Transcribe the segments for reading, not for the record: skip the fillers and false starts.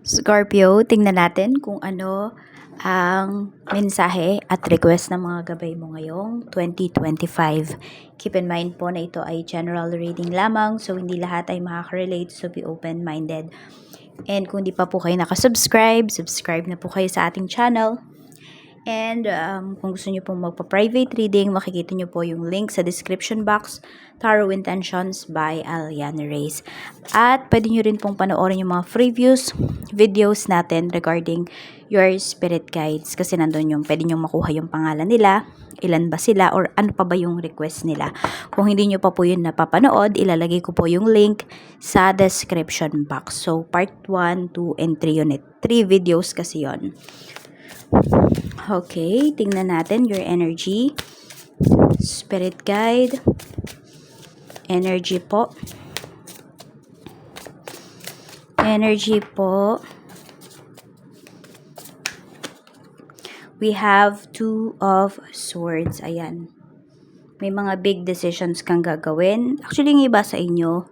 Scorpio, tingnan natin kung ano ang mensahe at request ng mga gabay mo ngayong 2025. Keep in mind po na ito ay general reading lamang, so hindi lahat ay makaka-relate, so be open-minded. And kung di pa po kayo nakasubscribe, subscribe na po kayo sa ating channel. And kung gusto nyo pong magpa-private reading, makikita nyo po yung link sa description box, Tarot Intentions by Aliana Reyes. At pwede nyo rin pong panoorin yung mga previous videos natin regarding your spirit guides. Kasi nandun yung pwede nyo makuha yung pangalan nila, ilan ba sila, or ano pa ba yung request nila. Kung hindi nyo pa po yun napapanood, ilalagay ko po yung link sa description box. So, part 1, 2, and 3 unit. 3 videos kasi yon. Okay, tingnan natin your energy. Spirit guide. Energy po. Energy po. We have 2 of Swords. Ayan. May mga big decisions kang gagawin. Actually, yung iba sa inyo,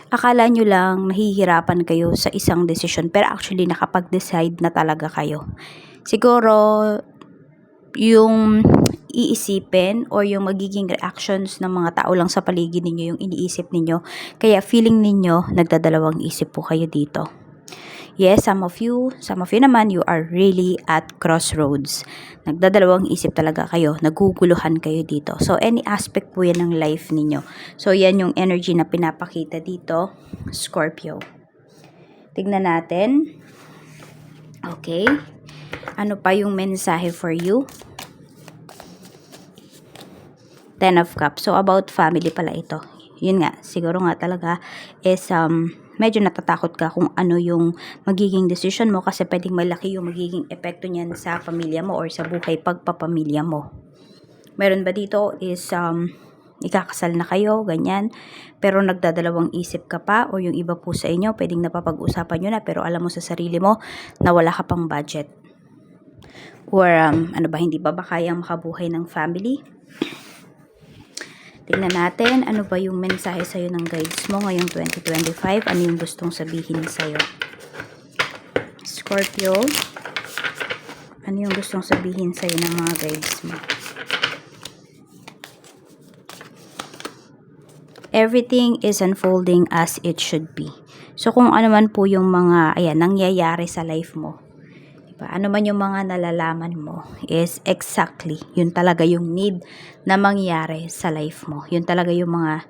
akala nyo lang nahihirapan kayo sa isang decision, pero actually nakapag-decide na talaga kayo. Siguro, yung iisipin or yung magiging reactions ng mga tao lang sa paligid ninyo, yung iniisip ninyo. Kaya feeling ninyo, nagdadalawang isip po kayo dito. Yes, some of you naman, you are really at crossroads. Nagdadalawang isip talaga kayo, naguguluhan kayo dito. So, any aspect po yan ng life ninyo. So, yan yung energy na pinapakita dito, Scorpio. Tignan natin. Okay. Ano pa yung mensahe for you? 10 of Cups. So, about family pala ito. Yun nga, siguro nga talaga is medyo natatakot ka kung ano yung magiging decision mo kasi pwedeng malaki yung magiging epekto niyan sa pamilya mo or sa buhay pagpapamilya mo. Meron ba dito is ikakasal na kayo, ganyan, pero nagdadalawang isip ka pa o yung iba po sa inyo, pwedeng napapag-usapan nyo na pero alam mo sa sarili mo na wala ka pang budget. Or ano ba, hindi ba kayang makabuhay ng family? Tingnan natin, ano ba yung mensahe sa'yo ng guides mo ngayong 2025? Ano yung gustong sabihin sa'yo? Scorpio, ano yung gustong sabihin sa'yo ng mga guides mo? Everything is unfolding as it should be. So, kung ano man po yung mga, nangyayari sa life mo, ano man yung mga nalalaman mo is exactly, yun talaga yung need na mangyari sa life mo. Yun talaga yung mga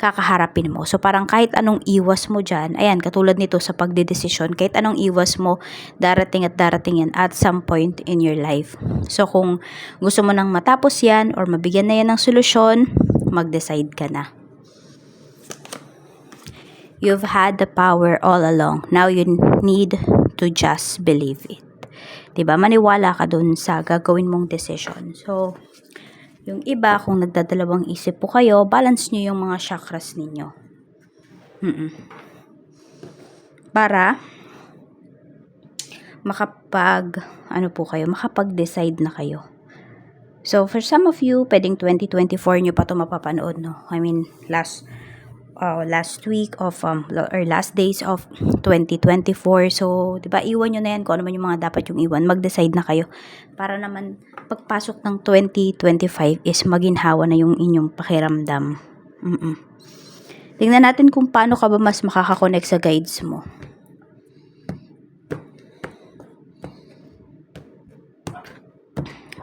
kakaharapin mo. So, parang kahit anong iwas mo dyan, katulad nito sa pagdedesisyon, kahit anong iwas mo, darating at darating yan at some point in your life. So, kung gusto mo nang matapos yan or mabigyan na yan ng solusyon, mag-decide ka na. You've had the power all along. Now you need to just believe it. Diba? Maniwala ka dun sa gagawin mong decision. So, yung iba, kung nagdadalawang isip po kayo, balance nyo yung mga chakras ninyo. Para makapag-decide na kayo. So, for some of you, pwedeng 2024 nyo pa ito mapapanood, no? I mean, last week of or last days of 2024. So, 'di ba, iwan niyo na 'yan kung ano man yung mga dapat yung iwan. Mag-decide na kayo para naman pagpasok ng 2025 is maginhawa na yung inyong pakiramdam. Tingnan natin kung paano ka ba mas makaka-connect sa guides mo.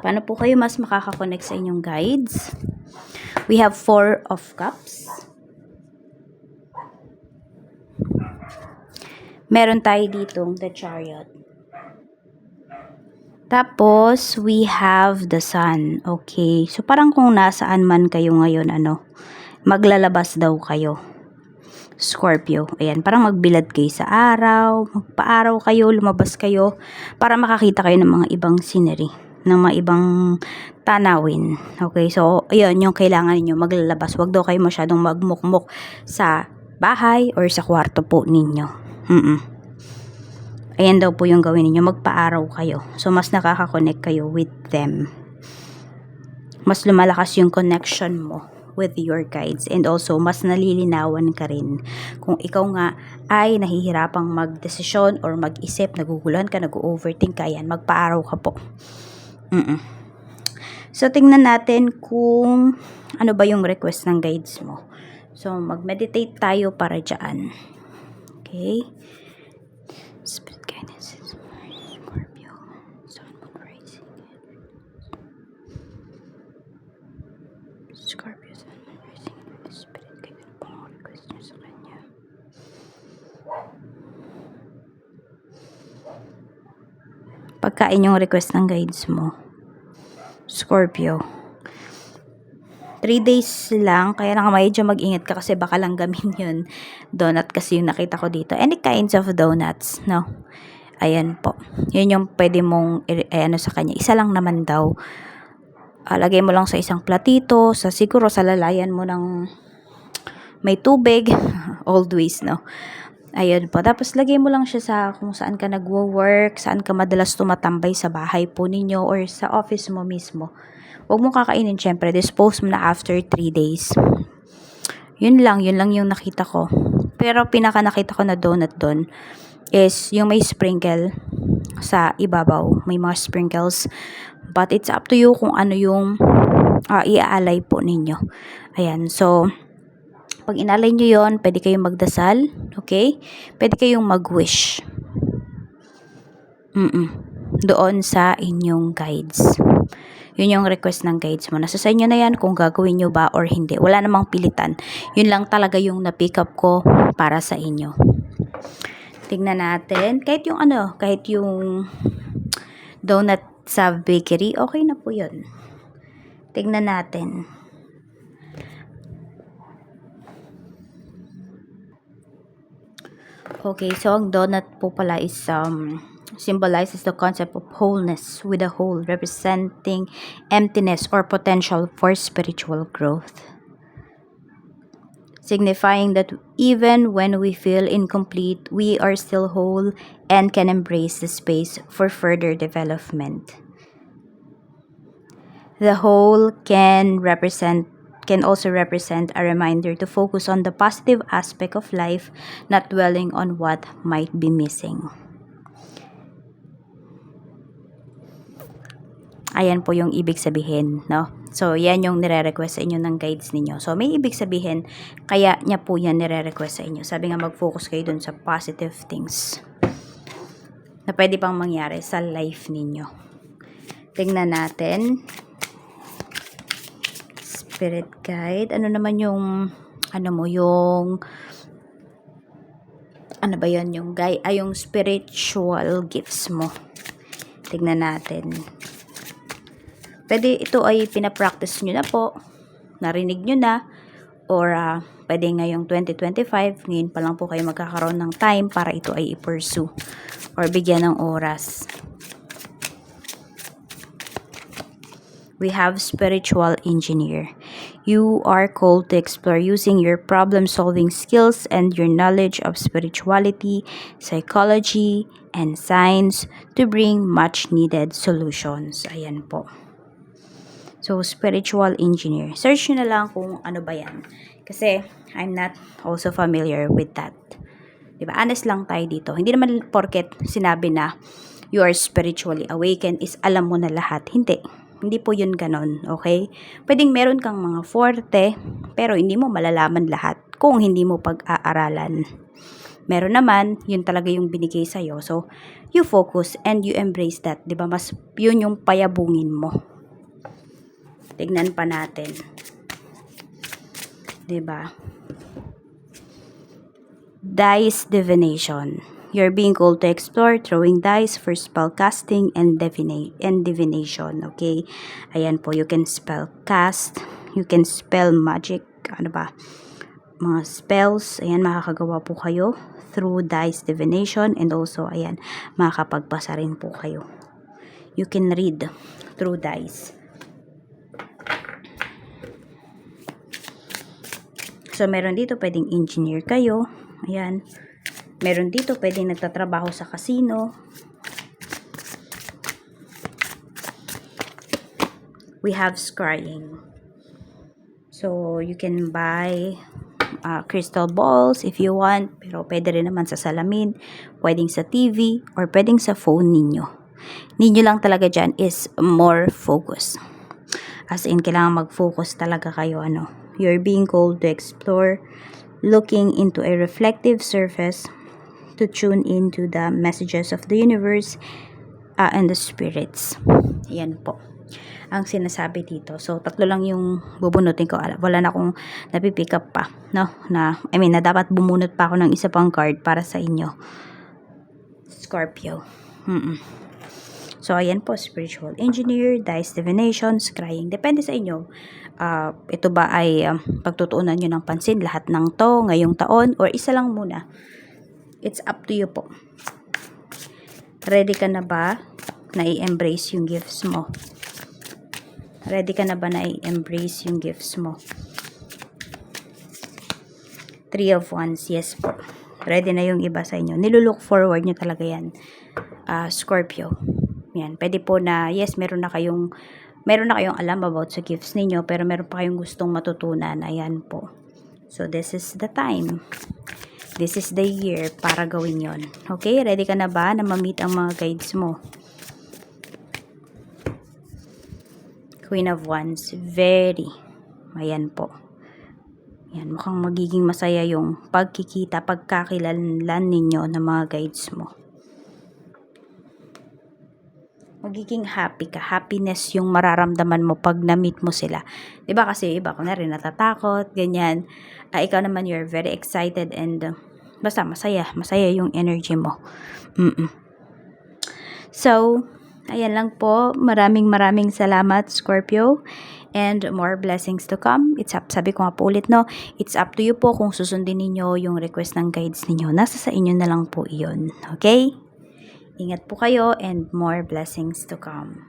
Paano po kayo mas makaka-connect sa inyong guides? We have 4 of Cups. Meron tayo ditong the Chariot. Tapos, we have the Sun. Okay. So, parang kung nasaan man kayo ngayon, maglalabas daw kayo. Scorpio. Ayan, parang magbilad kayo sa araw, magpa-araw kayo, lumabas kayo, para makakita kayo ng mga ibang scenery, ng mga ibang tanawin. Okay, so, ayun, yung kailangan ninyo, maglalabas. Huwag daw kayo masyadong magmukmuk sa bahay or sa kwarto po ninyo. Ayan daw po yung gawin niyo, magpa-araw kayo. So, mas nakaka-connect kayo with them. Mas lumalakas yung connection mo with your guides, and also mas nalilinawan ka rin. Kung ikaw nga ay nahihirapang magdesisyon or mag-isip, naguguluhan ka, nag-overthink ka, yan, magpa-araw ka po. So, tingnan natin kung ano ba yung request ng guides mo. So, mag-meditate tayo para dyan. Okay? Spirit guidance is Scorpio. Sun, Moon, Rising. Scorpio, Sun, Moon, Rising. Spirit guidance. Ano pang request nyo sa kanya? Pagkain yung request ng guides mo. Scorpio. 3 days lang, kaya na medyo mag-ingat ka kasi baka langgamin yun. Donut kasi yung nakita ko dito. Any kinds of donuts, no? Ayan po. Yun yung pwede mong ano sa kanya. Isa lang naman daw. Lagay mo lang sa isang platito, siguro sa lalayan mo ng may tubig. Always, no? Ayun po. Tapos lagay mo lang siya sa kung saan ka nagwo-work, saan ka madalas tumatambay sa bahay po ninyo or sa office mo mismo. Huwag mo kakainin, syempre. Dispose mo na after 3 days. Yun lang yung nakita ko. Pero pinaka nakita ko na donut doon is yung may sprinkle sa ibabaw. May mga sprinkles. But it's up to you kung ano yung iaalay po ninyo. Ayan. So, pag inalay nyo yun, pwede kayong magdasal. Okay? Pwede kayong mag-wish. Doon sa inyong guides. Yun yung request ng guides mo. Nasa sa inyo na yan kung gagawin nyo ba or hindi. Wala namang pilitan. Yun lang talaga yung na-pick up ko para sa inyo. Tignan natin. Kahit yung donut sa bakery, okay na po yun. Tignan natin. Okay, so ang donut po pala is symbolizes the concept of wholeness with a whole, representing emptiness or potential for spiritual growth. Signifying that even when we feel incomplete, we are still whole and can embrace the space for further development. The whole can also represent a reminder to focus on the positive aspect of life, not dwelling on what might be missing. Ayan po yung ibig sabihin, no? So, yan yung nire-request sa inyo ng guides ninyo. So, may ibig sabihin, kaya niya po yan nire-request sa inyo. Sabi nga, mag-focus kayo dun sa positive things na pwede pang mangyari sa life ninyo. Tingnan natin. Spirit guide. Ano naman yung, yung spiritual gifts mo. Tignan natin. Pwede ito ay pinapractice nyo na po, narinig nyo na, or pwede ngayong 2025, ngayon pa lang po kayo magkakaroon ng time para ito ay i-pursue or bigyan ng oras. We have spiritual engineer. You are called to explore using your problem-solving skills and your knowledge of spirituality, psychology, and science to bring much-needed solutions. Ayan po. So, spiritual engineer. Search nyo na lang kung ano ba yan. Kasi, I'm not also familiar with that. Diba? Honest lang tayo dito. Hindi naman porket sinabi na you are spiritually awakened is alam mo na lahat. Hindi. Hindi po yun ganon. Okay? Pwedeng meron kang mga forte, pero hindi mo malalaman lahat kung hindi mo pag-aaralan. Meron naman, yun talaga yung binigay sa'yo. So, you focus and you embrace that. Diba? Mas yun yung payabungin mo. Tignan pa natin. Diba? Dice divination. You're being called to explore throwing dice for spell casting and divination. Okay? Ayan po, you can spell cast, you can spell magic, mga spells. Ayan, makakagawa po kayo through dice divination, and also, ayan, makakapagbasa rin po kayo. You can read through dice. So, meron dito pwedeng engineer kayo. Ayan. Meron dito pwedeng nagtatrabaho sa casino. We have scrying. So, you can buy crystal balls if you want, pero pwede rin naman sa salamin, pwedeng sa TV, or pwedeng sa phone ninyo. Need nyo lang talaga dyan is more focus. As in, kailangan mag-focus talaga kayo, You're being called to explore, looking into a reflective surface, to tune into the messages of the universe, and the spirits. Yan po ang sinasabi dito. So, 3 lang yung bubunutin ko. Wala na akong napipick up pa, no? Na dapat bumunot pa ako ng isa pang card para sa inyo. Scorpio. So, ayan po, spiritual engineer, dice divination, scrying. Depende sa inyo. Ito ba ay pagtutuunan nyo ng pansin lahat ng to ngayong taon or isa lang muna? It's up to you po. Ready ka na ba na i-embrace yung gifts mo? Ready ka na ba na i-embrace yung gifts mo? 3 of Wands, yes po. Ready na yung iba sa inyo. Nilulook forward nyo talaga yan. Scorpio. Yan. Pwede po na, yes, meron na kayong alam about sa gifts ninyo, pero meron pa kayong gustong matutunan. Ayan po. So, this is the time. This is the year para gawin yon. Okay? Ready ka na ba na ma-meet ang mga guides mo? Queen of Wands. Very. Ayan po. Yan. Mukhang magiging masaya yung pagkakilanlan ninyo ng mga guides mo. Magiging happy ka. Happiness yung mararamdaman mo pag na-meet mo sila. Diba kasi iba ko na rin natatakot, ganyan. Ikaw naman, you're very excited and basta masaya. Masaya yung energy mo. So, ayan lang po. Maraming salamat, Scorpio. And more blessings to come. Sabi ko nga po ulit, no? It's up to you po kung susundin ninyo yung request ng guides ninyo. Nasa sa inyo na lang po iyon. Okay? Ingat po kayo and more blessings to come.